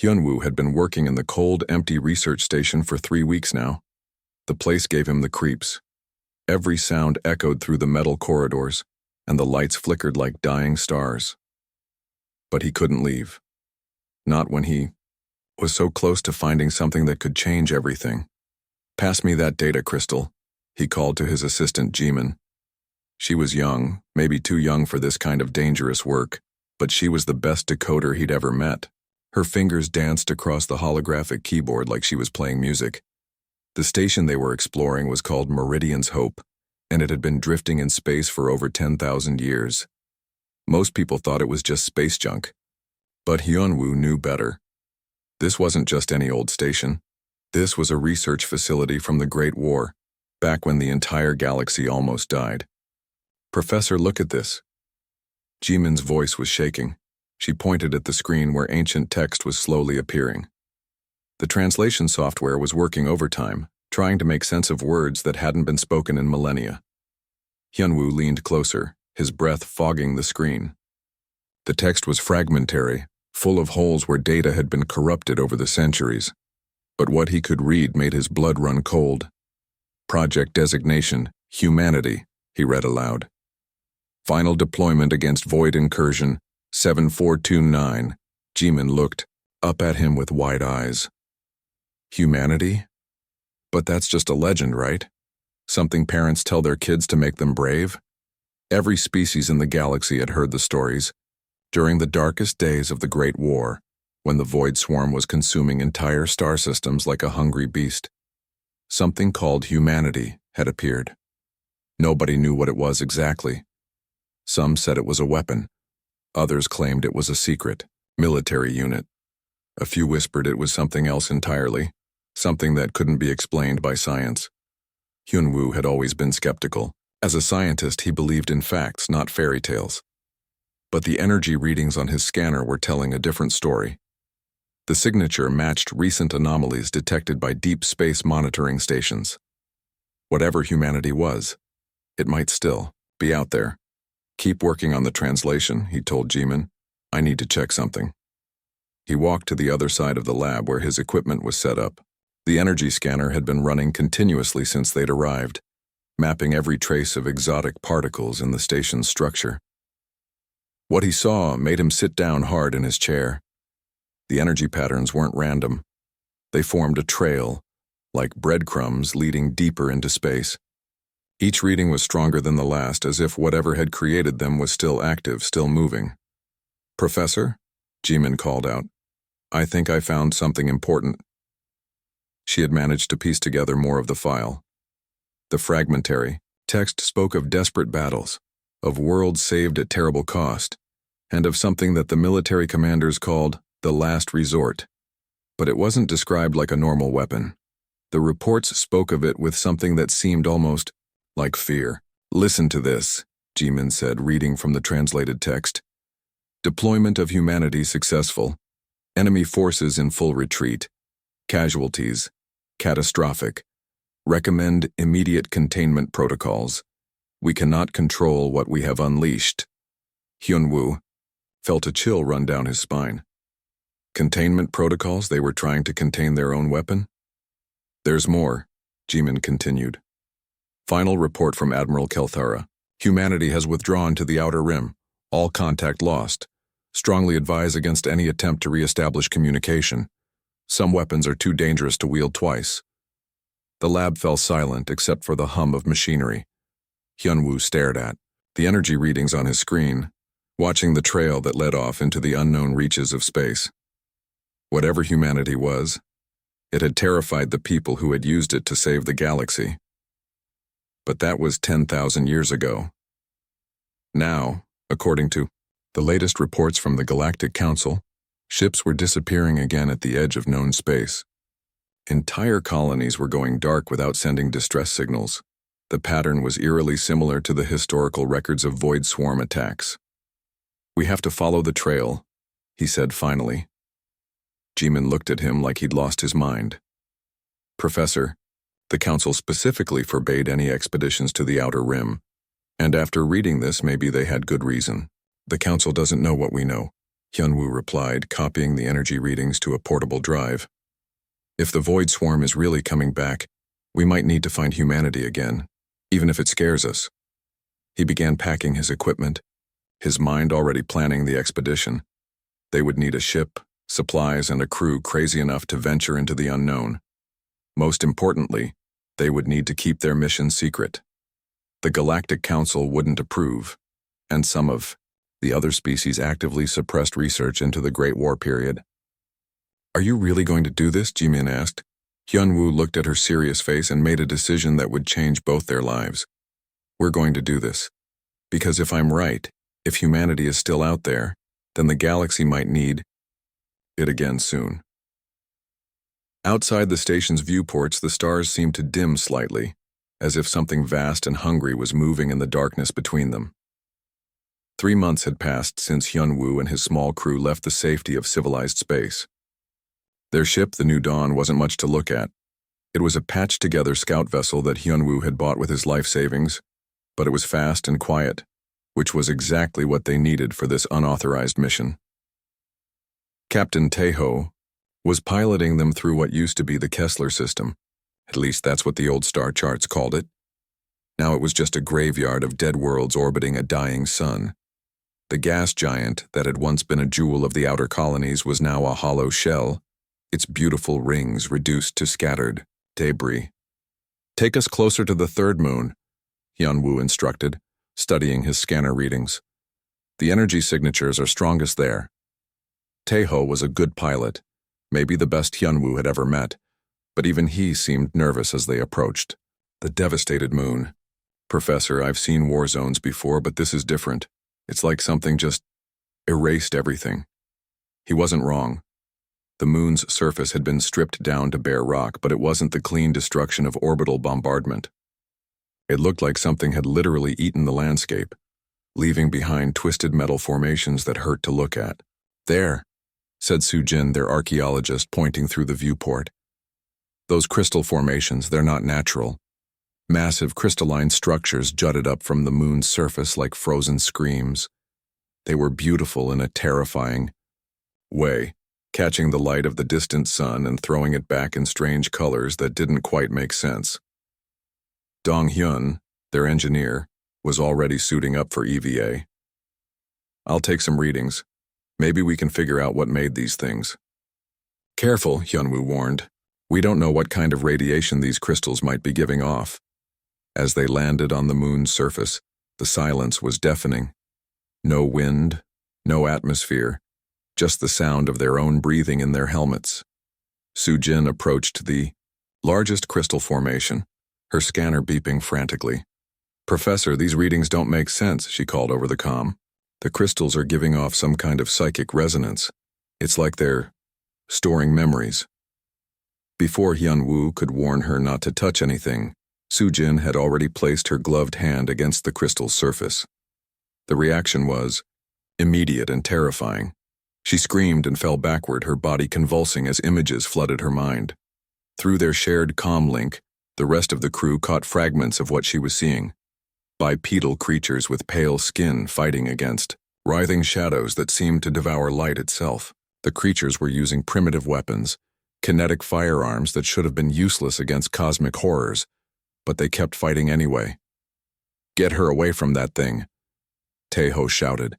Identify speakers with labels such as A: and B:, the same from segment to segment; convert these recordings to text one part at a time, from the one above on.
A: Hyunwoo had been working in the cold, empty research station for 3 weeks now. The place gave him the creeps. Every sound echoed through the metal corridors, and the lights flickered like dying stars. But he couldn't leave. Not when he was so close to finding something that could change everything. "Pass me that data crystal," he called to his assistant Jimin. She was young, maybe too young for this kind of dangerous work, but she was the best decoder he'd ever met. Her fingers danced across the holographic keyboard like she was playing music. The station they were exploring was called Meridian's Hope, and it had been drifting in space for over 10,000 years. Most people thought it was just space junk, but Hyunwoo knew better. This wasn't just any old station. This was a research facility from the Great War, back when the entire galaxy almost died. "Professor, look at this." Jimin's voice was shaking. She pointed at the screen where ancient text was slowly appearing. The translation software was working overtime, trying to make sense of words that hadn't been spoken in millennia. Hyunwoo leaned closer, his breath fogging the screen. The text was fragmentary, full of holes where data had been corrupted over the centuries. But what he could read made his blood run cold. "Project designation, Humanity," he read aloud. "Final deployment against Void Incursion, 7429. Jimin looked up at him with wide eyes. Humanity? But that's just a legend, right? Something parents tell their kids to make them brave? Every species in the galaxy had heard the stories. During the darkest days of the Great War, when the Void Swarm was consuming entire star systems like a hungry beast, something called humanity had appeared. Nobody knew what it was exactly. Some said it was a weapon. Others claimed it was a secret, military unit. A few whispered it was something else entirely, something that couldn't be explained by science. Hyunwoo had always been skeptical. As a scientist, he believed in facts, not fairy tales. But the energy readings on his scanner were telling a different story. The signature matched recent anomalies detected by deep space monitoring stations. Whatever humanity was, it might still be out there. "Keep working on the translation," he told Jimin. "I need to check something." He walked to the other side of the lab where his equipment was set up. The energy scanner had been running continuously since they'd arrived, mapping every trace of exotic particles in the station's structure. What he saw made him sit down hard in his chair. The energy patterns weren't random. They formed a trail, like breadcrumbs leading deeper into space. Each reading was stronger than the last, as if whatever had created them was still active, still moving. "Professor?" Jimin called out. "I think I found something important." She had managed to piece together more of the file. The fragmentary text spoke of desperate battles, of worlds saved at terrible cost, and of something that the military commanders called the last resort. But it wasn't described like a normal weapon. The reports spoke of it with something that seemed almost like fear. "Listen to this," Jimin said, reading from the translated text. "Deployment of humanity successful. Enemy forces in full retreat. Casualties catastrophic. Recommend immediate containment protocols. We cannot control what we have unleashed." Hyunwoo felt a chill run down his spine. Containment protocols? They were trying to contain their own weapon? "There's more," Jimin continued. "Final report from Admiral Kelthara. Humanity has withdrawn to the Outer Rim. All contact lost. Strongly advise against any attempt to re-establish communication. Some weapons are too dangerous to wield twice." The lab fell silent except for the hum of machinery. Hyunwoo stared at the energy readings on his screen, watching the trail that led off into the unknown reaches of space. Whatever humanity was, it had terrified the people who had used it to save the galaxy. But that was 10,000 years ago. Now, according to the latest reports from the Galactic Council, ships were disappearing again at the edge of known space. Entire colonies were going dark without sending distress signals. The pattern was eerily similar to the historical records of Void Swarm attacks. "We have to follow the trail," he said finally. Jimin looked at him like he'd lost his mind. "Professor, the Council specifically forbade any expeditions to the Outer Rim, and after reading this, maybe they had good reason. The Council doesn't know what we know. Hyunwoo replied, copying the energy readings to a portable drive. If the void swarm is really coming back, we might need to find humanity again, even if it scares us. He began packing his equipment, his mind already planning the expedition. They would need a ship, supplies, and a crew crazy enough to venture into the unknown. Most importantly, they would need to keep their mission secret. The Galactic Council wouldn't approve, and some of the other species actively suppressed research into the Great War period. Are you really going to do this? Jimin asked. Hyunwoo looked at her serious face and made a decision that would change both their lives. We're going to do this. Because if I'm right, if humanity is still out there, then the galaxy might need it again soon. Outside the station's viewports, the stars seemed to dim slightly, as if something vast and hungry was moving in the darkness between them. 3 months had passed since Hyunwoo and his small crew left the safety of civilized space. Their ship, the New Dawn, wasn't much to look at. It was a patched-together scout vessel that Hyunwoo had bought with his life savings, but it was fast and quiet, which was exactly what they needed for this unauthorized mission. Captain Taeho was piloting them through what used to be the Kessler system. At least that's what the old star charts called it. Now it was just a graveyard of dead worlds orbiting a dying sun. The gas giant that had once been a jewel of the outer colonies was now a hollow shell, its beautiful rings reduced to scattered debris. Take us closer to the third moon, Hyunwoo instructed, studying his scanner readings. The energy signatures are strongest there. Taeho was a good pilot, maybe the best Hyunwoo had ever met, but even he seemed nervous as they approached. The devastated moon. Professor, I've seen war zones before, but this is different. It's like something just erased everything. He wasn't wrong. The moon's surface had been stripped down to bare rock, but it wasn't the clean destruction of orbital bombardment. It looked like something had literally eaten the landscape, leaving behind twisted metal formations that hurt to look at. There, said Sujin, their archaeologist, pointing through the viewport. Those crystal formations, they're not natural. Massive crystalline structures jutted up from the moon's surface like frozen screams. They were beautiful in a terrifying way, catching the light of the distant sun and throwing it back in strange colors that didn't quite make sense. Dong-hyun, their engineer, was already suiting up for EVA. I'll take some readings. Maybe we can figure out what made these things. Careful, Hyunwoo warned. We don't know what kind of radiation these crystals might be giving off. As they landed on the moon's surface, the silence was deafening. No wind, no atmosphere, just the sound of their own breathing in their helmets. Sujin approached the largest crystal formation, her scanner beeping frantically. Professor, these readings don't make sense, she called over the comm. The crystals are giving off some kind of psychic resonance. It's like they're storing memories. Before Hyunwoo could warn her not to touch anything, Sujin had already placed her gloved hand against the crystal's surface. The reaction was immediate and terrifying. She screamed and fell backward, her body convulsing as images flooded her mind. Through their shared comm link, the rest of the crew caught fragments of what she was seeing. Bipedal creatures with pale skin fighting against writhing shadows that seemed to devour light itself. The creatures were using primitive weapons, kinetic firearms that should have been useless against cosmic horrors, but they kept fighting anyway. Get her away from that thing, Taeho shouted,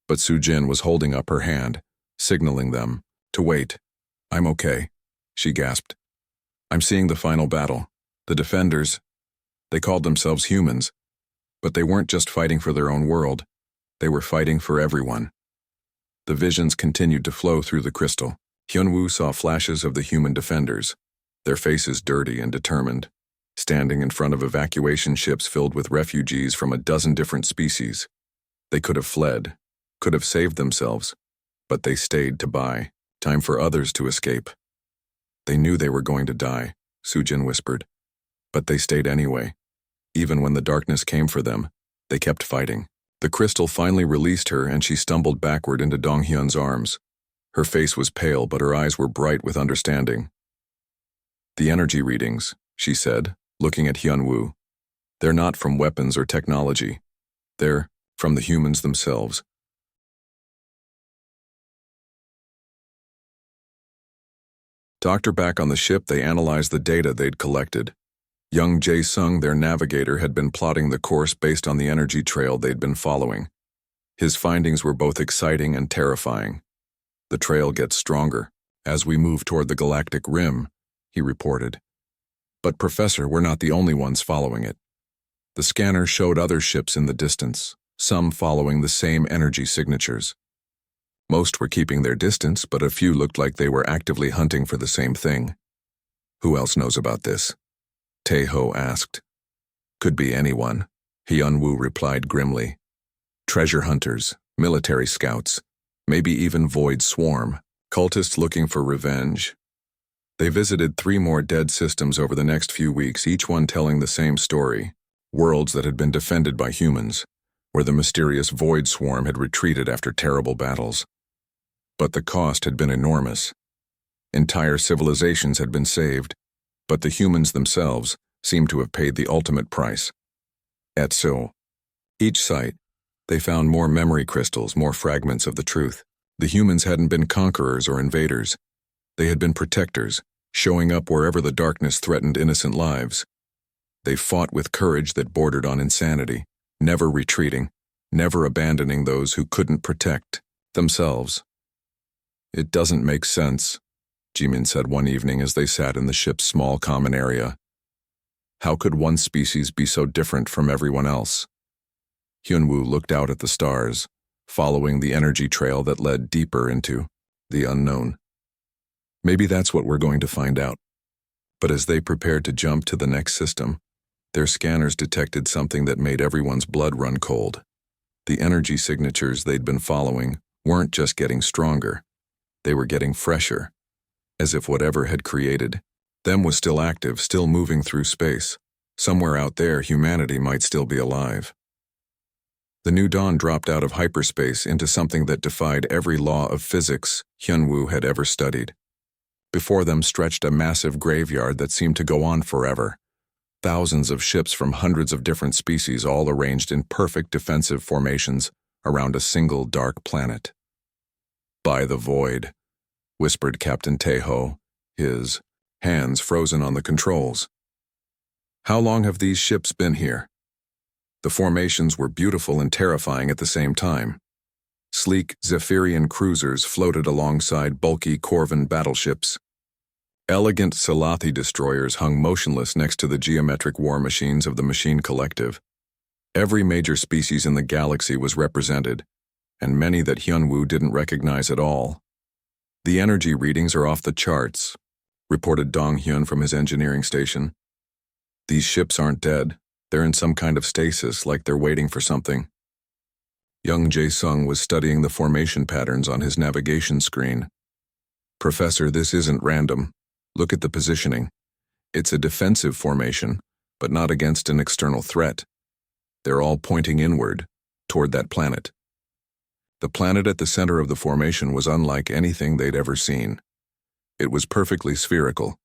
A: but Sujin was holding up her hand, signaling them to wait. I'm okay, she gasped. I'm seeing the final battle. The defenders, they called themselves humans, but they weren't just fighting for their own world. They were fighting for everyone. The visions continued to flow through the crystal. Hyunwoo saw flashes of the human defenders, their faces dirty and determined, standing in front of evacuation ships filled with refugees from a dozen different species. They could have fled, could have saved themselves, but they stayed to buy time for others to escape. They knew they were going to die, Sujin whispered, but they stayed anyway. Even when the darkness came for them, they kept fighting. The crystal finally released her and she stumbled backward into Dong-hyun's arms. Her face was pale, but her eyes were bright with understanding. The energy readings, she said, looking at Hyunwoo. They're not from weapons or technology. They're from the humans themselves. Doctor back on the ship, they analyzed the data they'd collected. Young Jae-sung, their navigator, had been plotting the course based on the energy trail they'd been following. His findings were both exciting and terrifying. The trail gets stronger as we move toward the galactic rim, he reported. But Professor, we're not the only ones following it. The scanner showed other ships in the distance, some following the same energy signatures. Most were keeping their distance, but a few looked like they were actively hunting for the same thing. Who else knows about this? Tae-ho asked. Could be anyone, Hyun-woo replied grimly. Treasure hunters, military scouts, maybe even Void Swarm, cultists looking for revenge. They visited 3 more dead systems over the next few weeks, each one telling the same story. Worlds that had been defended by humans, where the mysterious Void Swarm had retreated after terrible battles. But the cost had been enormous. Entire civilizations had been saved, but the humans themselves seemed to have paid the ultimate price. At so, each site, they found more memory crystals, more fragments of the truth. The humans hadn't been conquerors or invaders. They had been protectors, showing up wherever the darkness threatened innocent lives. They fought with courage that bordered on insanity, never retreating, never abandoning those who couldn't protect themselves. It doesn't make sense, Jimin said one evening as they sat in the ship's small common area. How could one species be so different from everyone else? Hyun-woo looked out at the stars, following the energy trail that led deeper into the unknown. Maybe that's what we're going to find out. But as they prepared to jump to the next system, their scanners detected something that made everyone's blood run cold. The energy signatures they'd been following weren't just getting stronger. They were getting fresher, as if whatever had created them was still active, still moving through space. Somewhere out there, humanity might still be alive. The new dawn dropped out of hyperspace into something that defied every law of physics Hyun-woo had ever studied. Before them stretched a massive graveyard that seemed to go on forever. Thousands of ships from hundreds of different species, all arranged in perfect defensive formations around a single dark planet. By the void, whispered Captain Tae-ho, his hands frozen on the controls. How long have these ships been here? The formations were beautiful and terrifying at the same time. Sleek Zephyrian cruisers floated alongside bulky Corvan battleships. Elegant Salathi destroyers hung motionless next to the geometric war machines of the Machine Collective. Every major species in the galaxy was represented, and many that Hyun-woo didn't recognize at all. The energy readings are off the charts, reported Dong-hyun from his engineering station. These ships aren't dead. They're in some kind of stasis, like they're waiting for something. Young Jae-sung was studying the formation patterns on his navigation screen. Professor, this isn't random. Look at the positioning. It's a defensive formation, but not against an external threat. They're all pointing inward, toward that planet. The planet at the center of the formation was unlike anything they'd ever seen. It was perfectly spherical,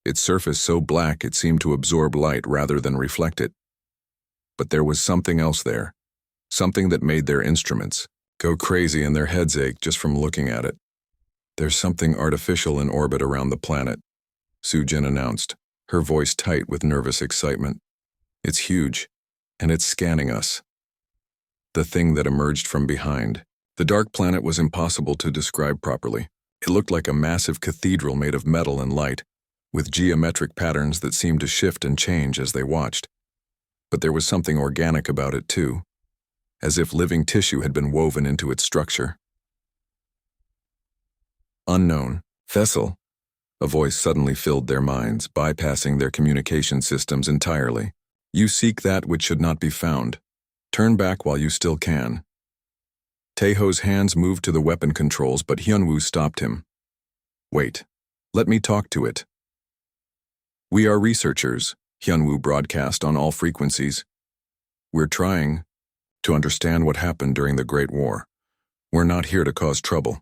A: its surface so black it seemed to absorb light rather than reflect it. But there was something else there, something that made their instruments go crazy and their heads ache just from looking at it. There's something artificial in orbit around the planet, Soo-jin announced, her voice tight with nervous excitement. It's huge, and it's scanning us. The thing that emerged from behind. The dark planet was impossible to describe properly. It looked like a massive cathedral made of metal and light, with geometric patterns that seemed to shift and change as they watched. But there was something organic about it too, as if living tissue had been woven into its structure. Unknown, vessel, a voice suddenly filled their minds, bypassing their communication systems entirely. You seek that which should not be found. Turn back while you still can. Tae-ho's hands moved to the weapon controls, but Hyun-woo stopped him. Wait, let me talk to it. We are researchers, Hyun-woo broadcast on all frequencies. We're trying to understand what happened during the Great War. We're not here to cause trouble.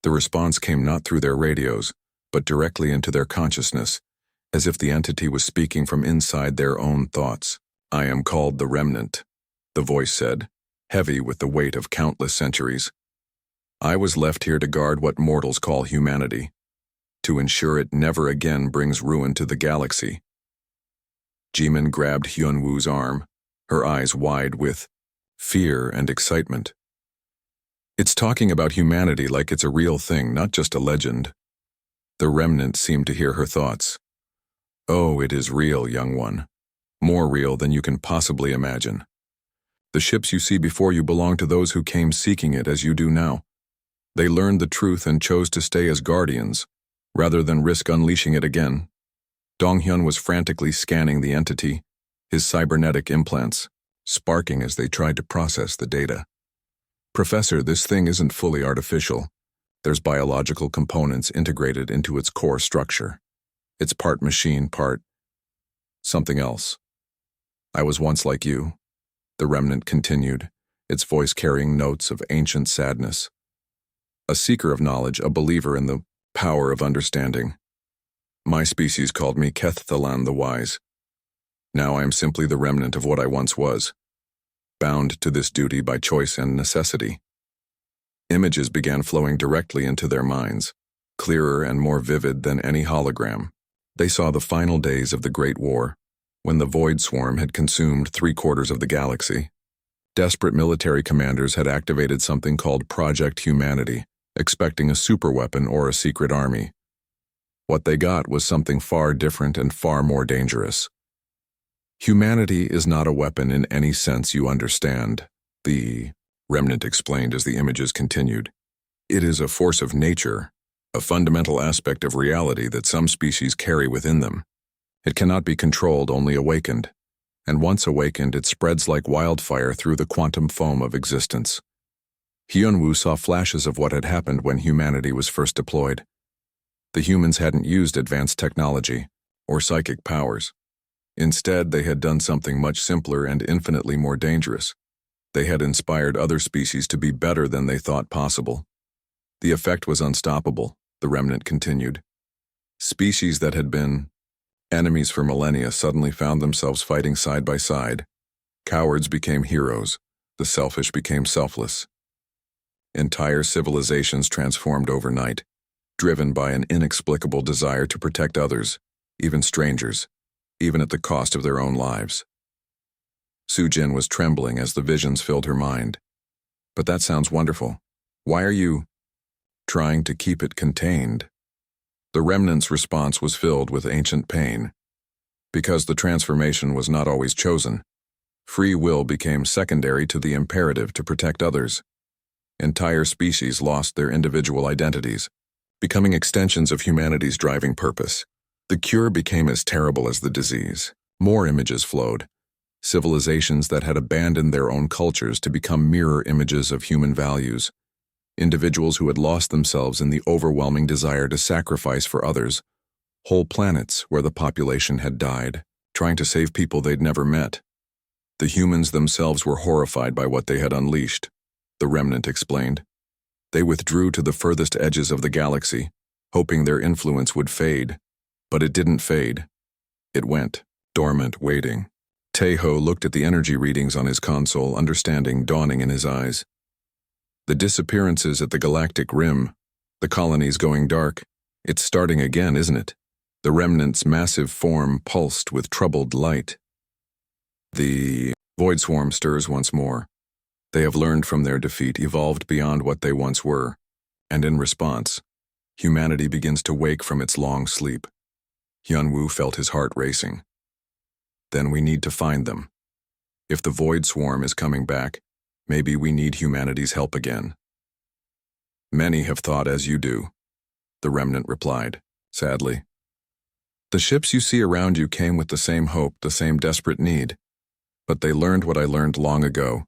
A: The response came not through their radios, but directly into their consciousness, as if the entity was speaking from inside their own thoughts. I am called the Remnant, the voice said, heavy with the weight of countless centuries. I was left here to guard what mortals call humanity, to ensure it never again brings ruin to the galaxy. Jimin grabbed Hyunwoo's arm, her eyes wide with fear and excitement. It's talking about humanity like it's a real thing, not just a legend. The remnant seemed to hear her thoughts. Oh, it is real, young one. More real than you can possibly imagine. The ships you see before you belong to those who came seeking it as you do now. They learned the truth and chose to stay as guardians, rather than risk unleashing it again. Donghyun was frantically scanning the entity, his cybernetic implants sparking as they tried to process the data. Professor, this thing isn't fully artificial. There's biological components integrated into its core structure. It's part machine, part something else. I was once like you, the remnant continued, its voice carrying notes of ancient sadness. A seeker of knowledge, a believer in the power of understanding. My species called me Keththalan the Wise. Now I am simply the remnant of what I once was, bound to this duty by choice and necessity. Images began flowing directly into their minds, clearer and more vivid than any hologram. They saw the final days of the Great War, when the Void Swarm had consumed 3/4 of the galaxy. Desperate military commanders had activated something called Project Humanity, expecting a superweapon or a secret army. What they got was something far different and far more dangerous. Humanity is not a weapon in any sense you understand, the remnant explained as the images continued. It is a force of nature, a fundamental aspect of reality that some species carry within them. It cannot be controlled, only awakened. And once awakened, it spreads like wildfire through the quantum foam of existence. Hyunwoo saw flashes of what had happened when humanity was first deployed. The humans hadn't used advanced technology or psychic powers. Instead, they had done something much simpler and infinitely more dangerous. They had inspired other species to be better than they thought possible. The effect was unstoppable, the remnant continued. Species that had been enemies for millennia suddenly found themselves fighting side by side. Cowards became heroes, the selfish became selfless. Entire civilizations transformed overnight, driven by an inexplicable desire to protect others, even strangers, even at the cost of their own lives. Sujin was trembling as the visions filled her mind. But that sounds wonderful. Why are you trying to keep it contained? The remnant's response was filled with ancient pain. Because the transformation was not always chosen, free will became secondary to the imperative to protect others. Entire species lost their individual identities, becoming extensions of humanity's driving purpose. The cure became as terrible as the disease. More images flowed, civilizations that had abandoned their own cultures to become mirror images of human values. Individuals who had lost themselves in the overwhelming desire to sacrifice for others, whole planets where the population had died, trying to save people they'd never met. The humans themselves were horrified by what they had unleashed, the remnant explained. They withdrew to the furthest edges of the galaxy, hoping their influence would fade. But it didn't fade. It went, dormant, waiting. Taeho looked at the energy readings on his console, understanding dawning in his eyes. The disappearances at the galactic rim, the colonies going dark, it's starting again, isn't it? The remnant's massive form pulsed with troubled light. The Void Swarm stirs once more. They have learned from their defeat, evolved beyond what they once were, and in response, humanity begins to wake from its long sleep. Hyunwoo felt his heart racing. Then we need to find them. If the Void Swarm is coming back, maybe we need humanity's help again. Many have thought as you do, the remnant replied, sadly. The ships you see around you came with the same hope, the same desperate need. But they learned what I learned long ago.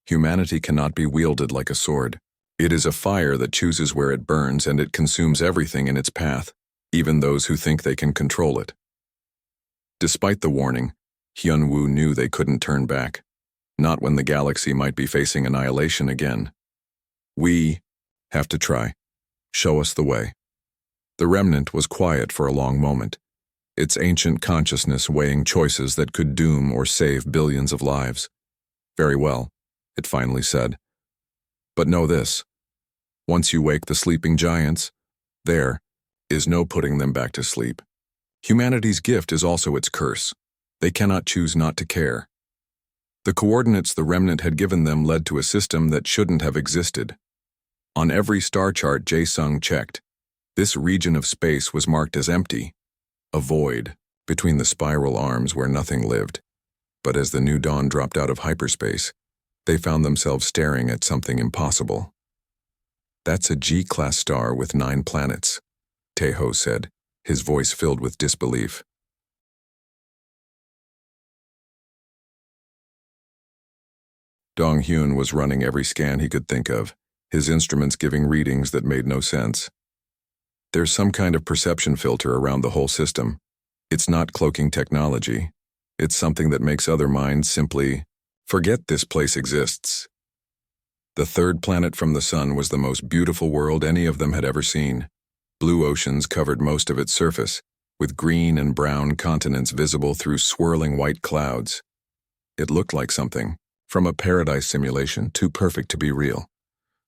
A: Humanity cannot be wielded like a sword. It is a fire that chooses where it burns, and it consumes everything in its path, even those who think they can control it. Despite the warning, Hyunwoo knew they couldn't turn back, not when the galaxy might be facing annihilation again. We have to try. Show us the way. The remnant was quiet for a long moment, its ancient consciousness weighing choices that could doom or save billions of lives. Very well, it finally said. But know this. Once you wake the sleeping giants, there, is no putting them back to sleep. Humanity's gift is also its curse. They cannot choose not to care. The coordinates the remnant had given them led to a system that shouldn't have existed. On every star chart Jae-sung checked, this region of space was marked as empty, a void between the spiral arms where nothing lived. But as the new dawn dropped out of hyperspace, they found themselves staring at something impossible. "That's a G-class star with 9 planets," Taeho said, his voice filled with disbelief. Dong-hyun was running every scan he could think of, his instruments giving readings that made no sense. There's some kind of perception filter around the whole system. It's not cloaking technology. It's something that makes other minds simply forget this place exists. The third planet from the sun was the most beautiful world any of them had ever seen. Blue oceans covered most of its surface, with green and brown continents visible through swirling white clouds. It looked like something from a paradise simulation, too perfect to be real.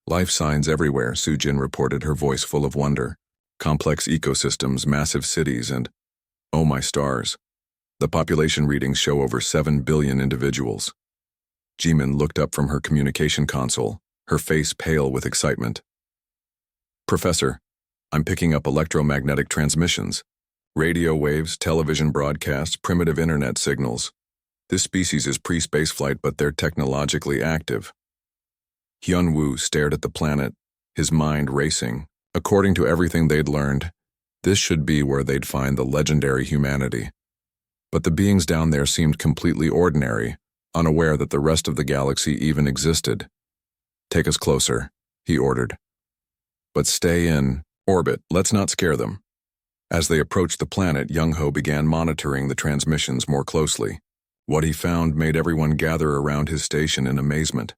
A: Life signs everywhere, Soo-jin reported, her voice full of wonder. Complex ecosystems, massive cities, and, oh my stars, the population readings show over 7 billion individuals. Jimin looked up from her communication console, her face pale with excitement. "Professor, I'm picking up electromagnetic transmissions, radio waves, television broadcasts, primitive internet signals. This species is pre-spaceflight, but they're technologically active." Hyun-woo stared at the planet, his mind racing. According to everything they'd learned, this should be where they'd find the legendary humanity. But the beings down there seemed completely ordinary, unaware that the rest of the galaxy even existed. "Take us closer," he ordered. "But stay in orbit, let's not scare them." As they approached the planet, Young-ho began monitoring the transmissions more closely. What he found made everyone gather around his station in amazement.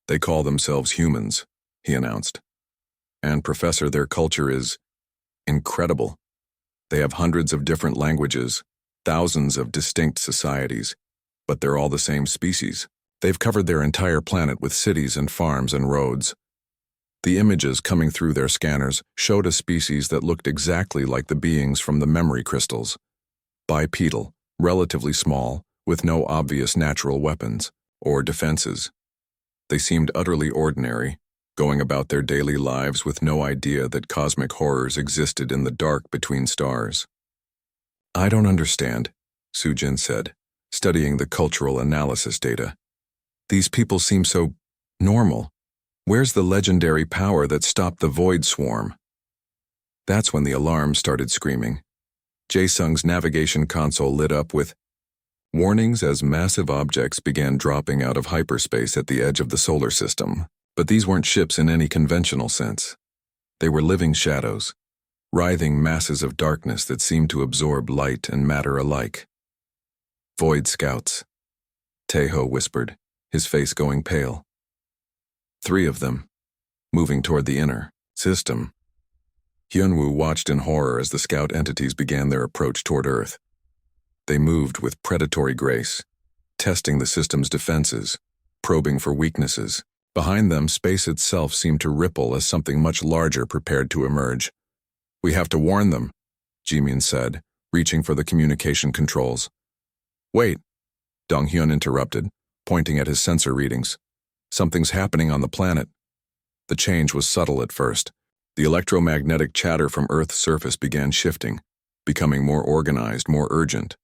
A: "They call themselves humans," he announced. "And Professor, their culture is incredible. They have hundreds of different languages, thousands of distinct societies, but they're all the same species. They've covered their entire planet with cities and farms and roads." The images coming through their scanners showed a species that looked exactly like the beings from the memory crystals. Bipedal, relatively small, with no obvious natural weapons or defenses. They seemed utterly ordinary, going about their daily lives with no idea that cosmic horrors existed in the dark between stars. "I don't understand," Soo-jin said, studying the cultural analysis data. "These people seem so normal. Where's the legendary power that stopped the void swarm?" That's when the alarm started screaming. Jae-sung's navigation console lit up with warnings as massive objects began dropping out of hyperspace at the edge of the solar system. But these weren't ships in any conventional sense. They were living shadows, writhing masses of darkness that seemed to absorb light and matter alike. "Void scouts," Taeho whispered, his face going pale. 3 of them, moving toward the inner system. Hyun-woo watched in horror as the scout entities began their approach toward Earth. They moved with predatory grace, testing the system's defenses, probing for weaknesses. Behind them, space itself seemed to ripple as something much larger prepared to emerge. "We have to warn them," Jimin said, reaching for the communication controls. "Wait," Dong-hyun interrupted, pointing at his sensor readings. "Something's happening on the planet." The change was subtle at first. The electromagnetic chatter from Earth's surface began shifting, becoming more organized, more urgent.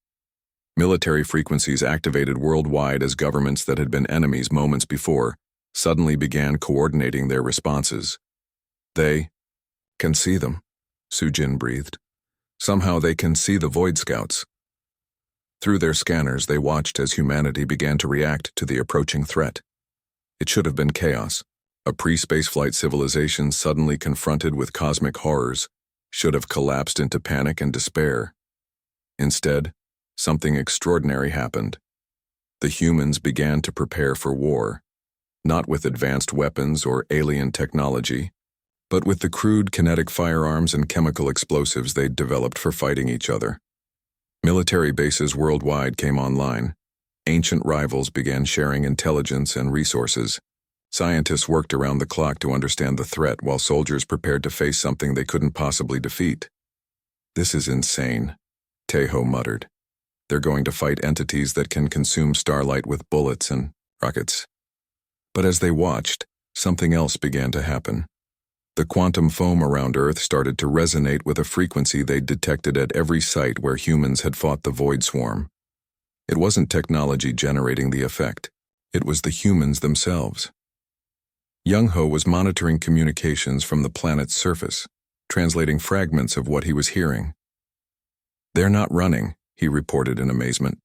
A: Military frequencies activated worldwide as governments that had been enemies moments before suddenly began coordinating their responses. "They can see them," Soo-jin breathed. "Somehow they can see the Void Scouts." Through their scanners, they watched as humanity began to react to the approaching threat. It should have been chaos. A pre-spaceflight civilization suddenly confronted with cosmic horrors should have collapsed into panic and despair. Instead, something extraordinary happened. The humans began to prepare for war, not with advanced weapons or alien technology, but with the crude kinetic firearms and chemical explosives they'd developed for fighting each other. Military bases worldwide came online. Ancient rivals began sharing intelligence and resources. Scientists worked around the clock to understand the threat while soldiers prepared to face something they couldn't possibly defeat. "This is insane," Tejo muttered. "They're going to fight entities that can consume starlight with bullets and rockets." But as they watched, something else began to happen. The quantum foam around Earth started to resonate with a frequency they'd detected at every site where humans had fought the Void Swarm. It wasn't technology generating the effect. It was the humans themselves. Young-Ho was monitoring communications from the planet's surface, translating fragments of what he was hearing. "They're not running," he reported in amazement.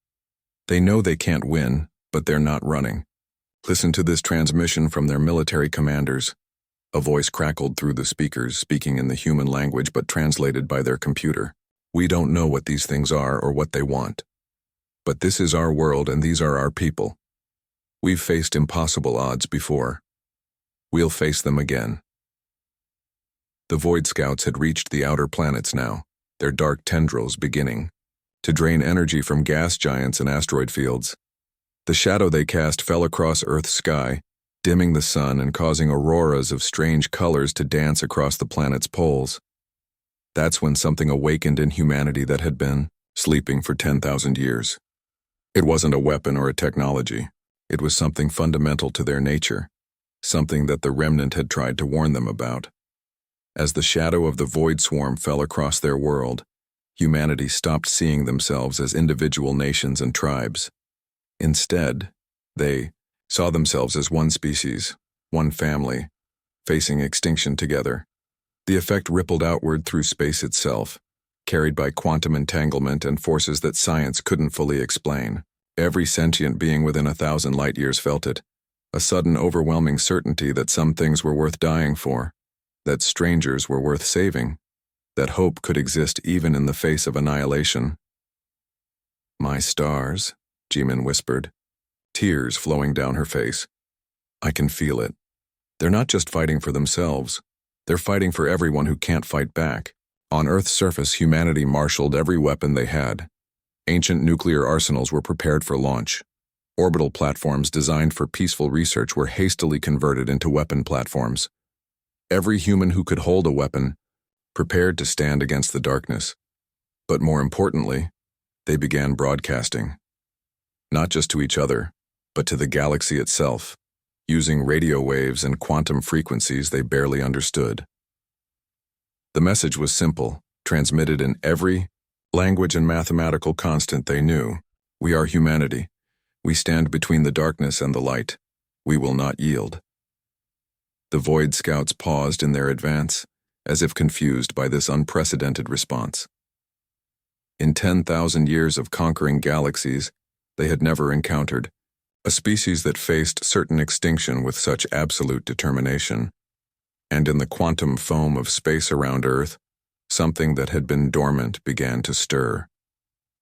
A: "They know they can't win, but they're not running. Listen to this transmission from their military commanders." A voice crackled through the speakers, speaking in the human language but translated by their computer. "We don't know what these things are or what they want. But this is our world and these are our people. We've faced impossible odds before. We'll face them again." The Void Scouts had reached the outer planets now, their dark tendrils beginning to drain energy from gas giants and asteroid fields. The shadow they cast fell across Earth's sky, dimming the sun and causing auroras of strange colors to dance across the planet's poles. That's when something awakened in humanity that had been sleeping for 10,000 years. It wasn't a weapon or a technology. It was something fundamental to their nature, something that the Remnant had tried to warn them about. As the shadow of the Void Swarm fell across their world, humanity stopped seeing themselves as individual nations and tribes. Instead, they saw themselves as one species, one family, facing extinction together. The effect rippled outward through space itself, carried by quantum entanglement and forces that science couldn't fully explain. Every sentient being within 1,000 light-years felt it, a sudden overwhelming certainty that some things were worth dying for, that strangers were worth saving, that hope could exist even in the face of annihilation. "My stars," Jimin whispered, tears flowing down her face. "I can feel it. They're not just fighting for themselves. They're fighting for everyone who can't fight back." On Earth's surface, humanity marshaled every weapon they had. Ancient nuclear arsenals were prepared for launch. Orbital platforms designed for peaceful research were hastily converted into weapon platforms. Every human who could hold a weapon prepared to stand against the darkness. But more importantly, they began broadcasting. Not just to each other, but to the galaxy itself, using radio waves and quantum frequencies they barely understood. The message was simple, transmitted in every language and mathematical constant they knew. "We are humanity. We stand between the darkness and the light. We will not yield." The Void Scouts paused in their advance, as if confused by this unprecedented response. In 10,000 years of conquering galaxies, they had never encountered a species that faced certain extinction with such absolute determination. And in the quantum foam of space around Earth, something that had been dormant began to stir.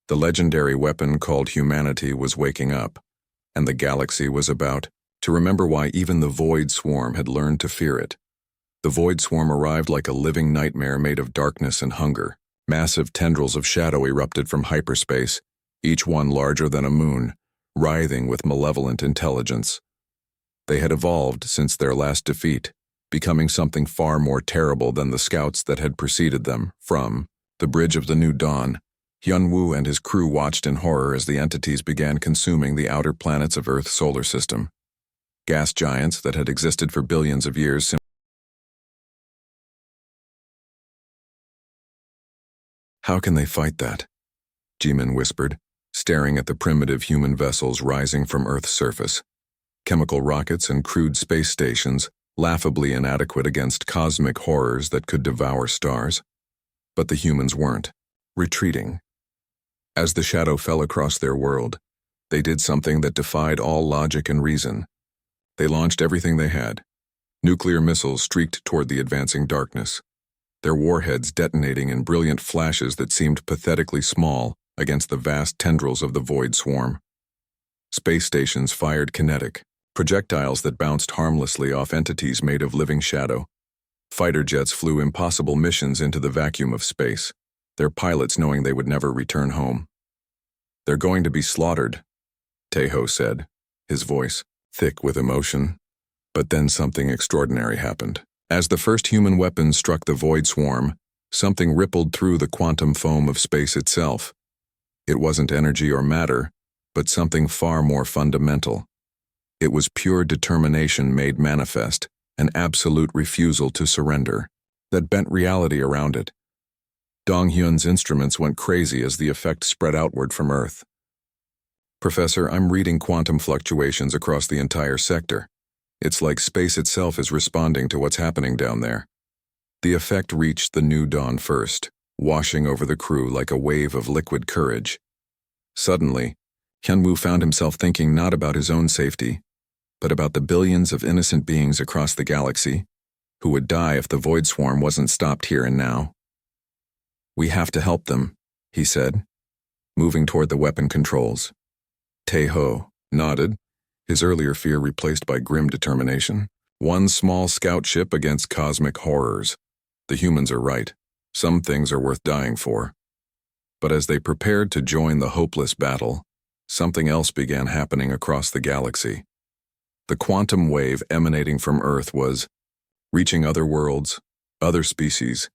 A: The legendary weapon called humanity was waking up, and the galaxy was about to remember why even the Void Swarm had learned to fear it. The Void Swarm arrived like a living nightmare made of darkness and hunger. Massive tendrils of shadow erupted from hyperspace, each one larger than a moon, writhing with malevolent intelligence. They had evolved since their last defeat, becoming something far more terrible than the scouts that had preceded them. From the bridge of the New Dawn, Hyun-woo and his crew watched in horror as the entities began consuming the outer planets of Earth's solar system. Gas giants that had existed for billions of years. "How can they fight that?" Jimin whispered, staring at the primitive human vessels rising from Earth's surface. Chemical rockets and crude space stations, laughably inadequate against cosmic horrors that could devour stars. But the humans weren't retreating. As the shadow fell across their world, they did something that defied all logic and reason. They launched everything they had. Nuclear missiles streaked toward the advancing darkness, their warheads detonating in brilliant flashes that seemed pathetically small against the vast tendrils of the Void Swarm. Space stations fired kinetic projectiles that bounced harmlessly off entities made of living shadow. Fighter jets flew impossible missions into the vacuum of space, their pilots knowing they would never return home. "They're going to be slaughtered," Tejo said, his voice thick with emotion. But then something extraordinary happened. As the first human weapons struck the Void Swarm, Something rippled through the quantum foam of space itself. It wasn't energy or matter, but something far more fundamental. It was pure determination made manifest, an absolute refusal to surrender, that bent reality around it. Dong-hyun's instruments went crazy as the effect spread outward from Earth. "Professor, I'm reading quantum fluctuations across the entire sector. It's like space itself is responding to what's happening down there." The effect reached the new dawn first, washing over the crew like a wave of liquid courage. Suddenly, Hyunwoo found himself thinking not about his own safety, but about the billions of innocent beings across the galaxy who would die if the void swarm wasn't stopped here and now. "We have to help them," he said, moving toward the weapon controls. Tae-ho nodded, his earlier fear replaced by grim determination. One small scout ship against cosmic horrors. The humans are right. Some things are worth dying for. But as they prepared to join the hopeless battle, something else began happening across the galaxy. The quantum wave emanating from Earth was reaching other worlds, other species,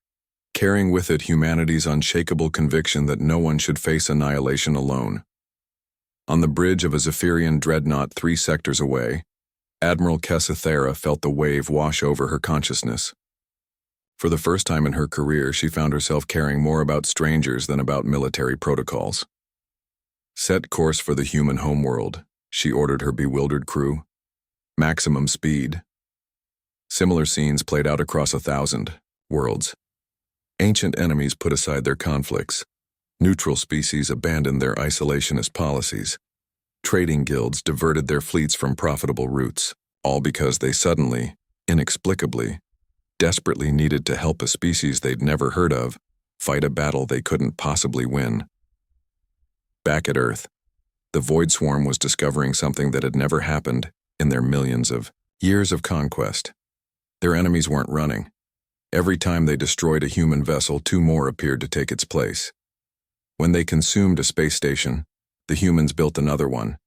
A: carrying with it humanity's unshakable conviction that no one should face annihilation alone. On the bridge of a Zephyrian dreadnought 3 sectors away, Admiral Kessathera felt the wave wash over her consciousness. For the first time in her career, she found herself caring more about strangers than about military protocols. "Set course for the human homeworld," she ordered her bewildered crew. "Maximum speed." Similar scenes played out across 1,000 worlds. Ancient enemies put aside their conflicts. Neutral species abandoned their isolationist policies. Trading guilds diverted their fleets from profitable routes, all because they suddenly, inexplicably, desperately needed to help a species they'd never heard of fight a battle they couldn't possibly win. Back at Earth, the Void Swarm was discovering something that had never happened in their millions of years of conquest. Their enemies weren't running. Every time they destroyed a human vessel, 2 more appeared to take its place. When they consumed a space station, the humans built another one.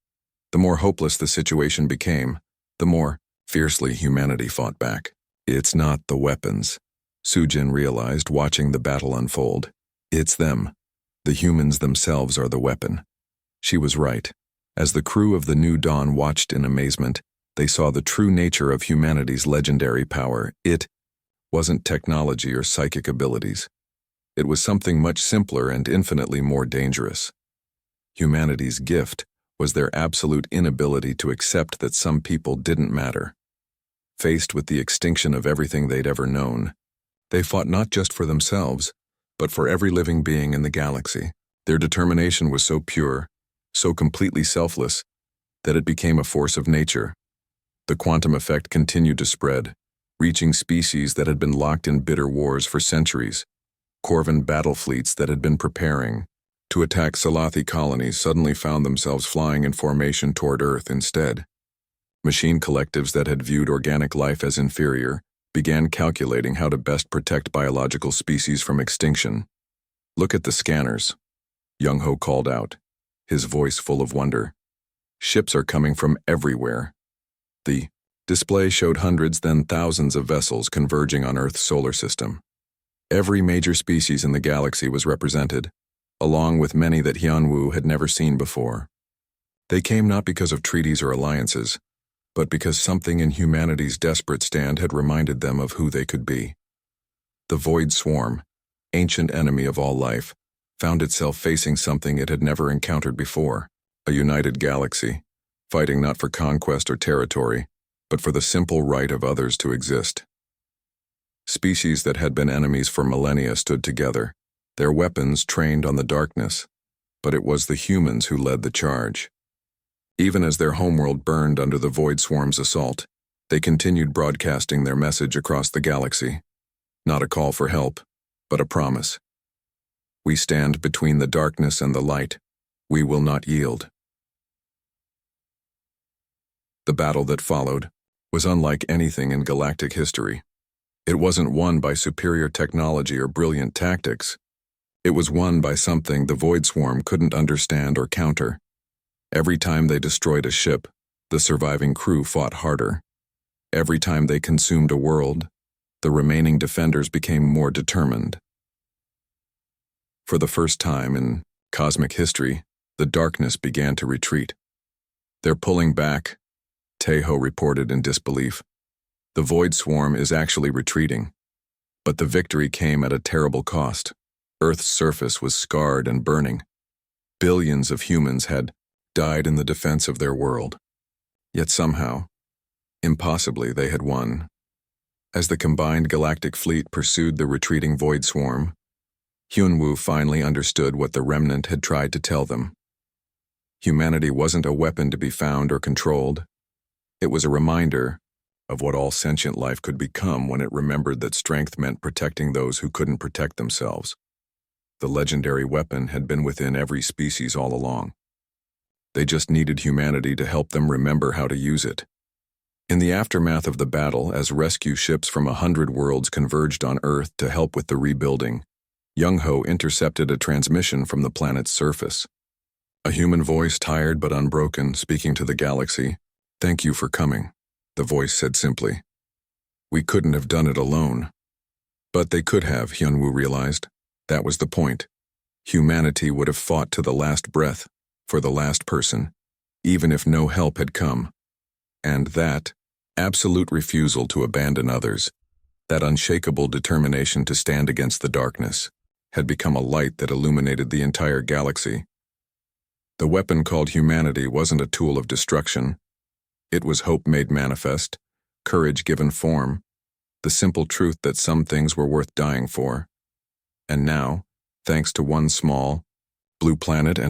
A: The more hopeless the situation became, the more fiercely humanity fought back. "It's not the weapons," Sujin realized, watching the battle unfold. "It's them. The humans themselves are the weapon." She was right. As the crew of the New Dawn watched in amazement, they saw the true nature of humanity's legendary power. It wasn't technology or psychic abilities. It was something much simpler and infinitely more dangerous. Humanity's gift was their absolute inability to accept that some people didn't matter. Faced with the extinction of everything they'd ever known, they fought not just for themselves, but for every living being in the galaxy. Their determination was so pure, so completely selfless, that it became a force of nature. The quantum effect continued to spread, reaching species that had been locked in bitter wars for centuries. Corvan battle fleets that had been preparing to attack Salathi colonies suddenly found themselves flying in formation toward Earth instead. Machine collectives that had viewed organic life as inferior began calculating how to best protect biological species from extinction. "Look at the scanners," Young-ho called out, his voice full of wonder. "Ships are coming from everywhere." The display showed hundreds, then thousands of vessels converging on Earth's solar system. Every major species in the galaxy was represented, along with many that Hyunwoo had never seen before. They came not because of treaties or alliances, but because something in humanity's desperate stand had reminded them of who they could be. The Void Swarm, ancient enemy of all life, found itself facing something it had never encountered before: a united galaxy, fighting not for conquest or territory, but for the simple right of others to exist. Species that had been enemies for millennia stood together, their weapons trained on the darkness, but it was the humans who led the charge. Even as their homeworld burned under the Void Swarm's assault, they continued broadcasting their message across the galaxy. Not a call for help, but a promise. "We stand between the darkness and the light. We will not yield." The battle that followed was unlike anything in galactic history. It wasn't won by superior technology or brilliant tactics. It was won by something the Void Swarm couldn't understand or counter. Every time they destroyed a ship, the surviving crew fought harder. Every time they consumed a world, the remaining defenders became more determined. For the first time in cosmic history, the darkness began to retreat. "They're pulling back," Tejo reported in disbelief. "The void swarm is actually retreating." But the victory came at a terrible cost. Earth's surface was scarred and burning. Billions of humans had died in the defense of their world. Yet somehow, impossibly, they had won. As the combined galactic fleet pursued the retreating void swarm, Hyunwoo finally understood what the remnant had tried to tell them. Humanity wasn't a weapon to be found or controlled. It was a reminder of what all sentient life could become when it remembered that strength meant protecting those who couldn't protect themselves. The legendary weapon had been within every species all along. They just needed humanity to help them remember how to use it. In the aftermath of the battle, as rescue ships from 100 worlds converged on Earth to help with the rebuilding, Young-ho intercepted a transmission from the planet's surface. A human voice, tired but unbroken, speaking to the galaxy. "Thank you for coming," the voice said simply. "We couldn't have done it alone." But they could have, Hyunwoo realized. That was the point. Humanity would have fought to the last breath, for the last person, even if no help had come. And that absolute refusal to abandon others, that unshakable determination to stand against the darkness, had become a light that illuminated the entire galaxy. The weapon called humanity wasn't a tool of destruction. It was hope made manifest, courage given form, the simple truth that some things were worth dying for. And now, thanks to one small, blue planet and